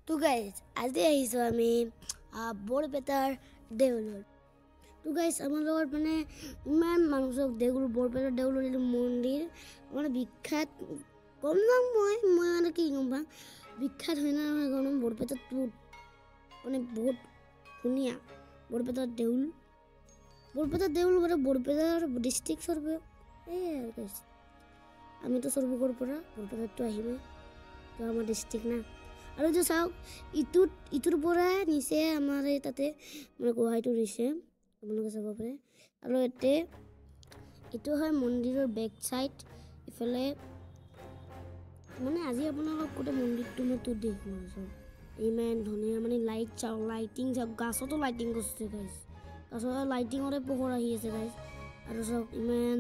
তো গাইজ আজি আহিছোঁ আমি বৰপেটাৰ দেউলত। তো গাইজ আমাৰ লগত মানে ইমান মানুহ দেউল বৰপেটাৰ দেউলৰ এইটো মন্দিৰ মানে বিখ্যাত গম নাপাওঁ মই মানে কি গম পাওঁ বিখ্যাত হয় না নহয় গম বৰপেটাটো মানে বহুত ধুনীয়া বৰপেটাৰ দেউল মানে বৰপেটাৰ ডিষ্ট্ৰিক্ট চৰ্বে এই আৰু গাইজ আমিতো চৰ্বকৰ পৰা বৰপেটাতো আহিমেই তো আমাৰ ডিষ্ট্ৰিক্ট না আৰু যে চাওক ইটোৰ পৰা নিচে আমাৰ এই তাতে মানে গুৱাহাটীটো দিছে আপোনালোকে চাব পাৰে আৰু এইটো হয় মন্দিৰৰ বেক চাইড ইফালে মানে আজি আপোনালোক গোটেই মন্দিৰটো মই তোৰ দেখুৱাই আছোঁ ইমান ধুনীয়া মানে লাইটিং চাওক গাছতো লাইটিং কৰিছে গাইজ গাছৰ লাইটিঙৰে পোহৰ আহি আছে গাইজ আৰু চাওক ইমান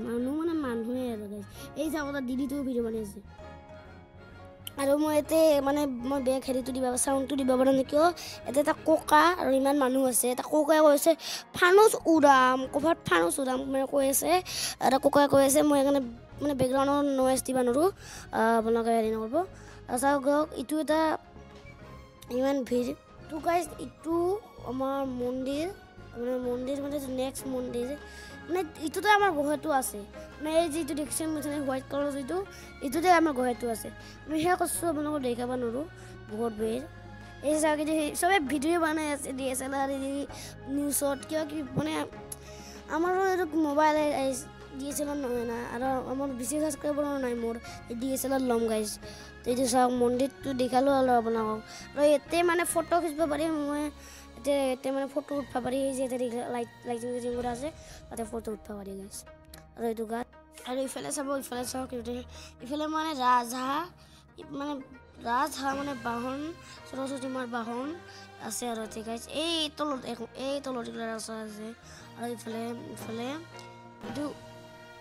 মানুহ মানে মানুহে আৰু গাইজ এই চাওক এটা দিদিটো ভিডিঅ' বনাই আছে আৰু মই মানে মই বেগ হেৰিটো দিব চাউণ্ডটো দিব পৰা নাই কিয় ইয়াতে এটা ককা আৰু ইমান মানুহ আছে এটা ককাই কৈ আছে ফানুচ উৰাম ক'ৰবাত ফানুচ উৰাম মানে কৈ আছে এটা ককাই কৈ আছে মই সেইকাৰণে মানে বেকগ্ৰাউণ্ডৰ নইজ দিব নোৱাৰোঁ আপোনালোকে হেৰি নকৰিব চাওক ইটো এটা ইমান ভিৰ তো গাইজ ইটো আমাৰ মন্দিৰ মানে নেক্সট মন্দিৰ মানে ইটোতে আমাৰ গুহাটো আছে মানে এই যিটো দেখিছে হোৱাইট কালাৰ ইটোতে আমাৰ গুহাটো আছে আমি সেয়া কৈছোঁ আপোনালোকক দেখাব নোৱাৰোঁ বহুত ভিৰ এই চাওক চবে ভিডিঅ' বনাই আছে DSLR নিউজত কিবা কিবি মানে আমাৰো এইটো মোবাইল DSLR নহয় না আৰু আমাৰ বেছি ছাবস্ক্ৰাইবাৰো নাই মোৰ DSLR ল'ম গাইজ তো এইটো চাওক মন্দিৰটো দেখালোঁ আৰু আপোনালোকক আৰু ইয়াতে মানে ফটো খিচিব পাৰি মই এতিয়া মানে ফটো উঠিব পাৰি এই যে লাইটিং কৰা আছে তাতে ফটো উঠিব পাৰি গাইজ আৰু এইটো গাত আৰু ইফালে চাওক ইফালে মানে ৰাজহাঁহ মানে বাহন সৰস্বতী মাৰ বাহন আছে আৰু ঠিক আছে এই তলত আছে আৰু ইফালে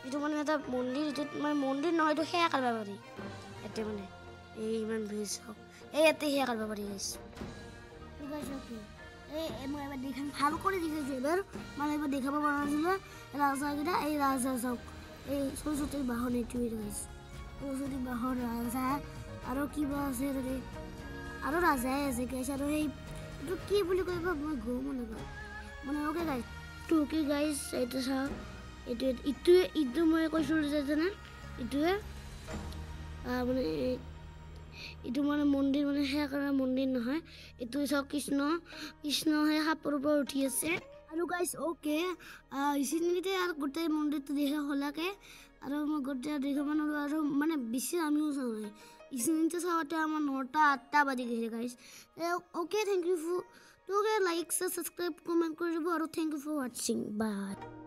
এইটো মানে এটা মন্দিৰ এইটোত মানে মন্দিৰ নহয় এইটো সেয়া কৰিব পাৰি ইয়াতে মানে এই ইমান ভিৰ চাওক ইয়াতে সেয়া কৰিব পাৰি মই এবাৰ দেখাম ভাল কৰি দেখাইছোঁ এবাৰ মানে এবাৰ দেখাব পৰা নাছিলোঁ ৰাজহাঁহকেইটা এই ৰাজহাঁহ চাওক এই সৰস্বতীৰ বাহন এইটোৱে সৰস্বতী বাহন ৰাজহাঁহ আৰু কিবা আছে তাতে আৰু ৰাজহাঁহে আছে গাইছ আৰু এইটো কি বুলি কয় মই গম নাপাওঁ মানে অ'কে গাইছ এইটো চাওক ইটো মই কৈছোঁ যে না ইটোৱে মানে এইটো মানে মন্দিৰ মানে সেয়া কৰা মন্দিৰ নহয় এইটো চাওক কৃষ্ণহে সাপৰ পৰা উঠি আছে আৰু গাইছ অ'কে এইখিনিতে আৰু গোটেই মন্দিৰটো দেখা হ'লাকে আৰু মই গোটেই দেখাব নোৱাৰোঁ আৰু মানে বেছি আমিও চাওঁ নাই এইখিনিতে চাওঁতে আমাৰ 9টা 8টা বাজি গৈছে guys okay thank you for like subscribe comment কৰি দিব আৰু থেংক ইউ ফৰ ৱাচিং বাই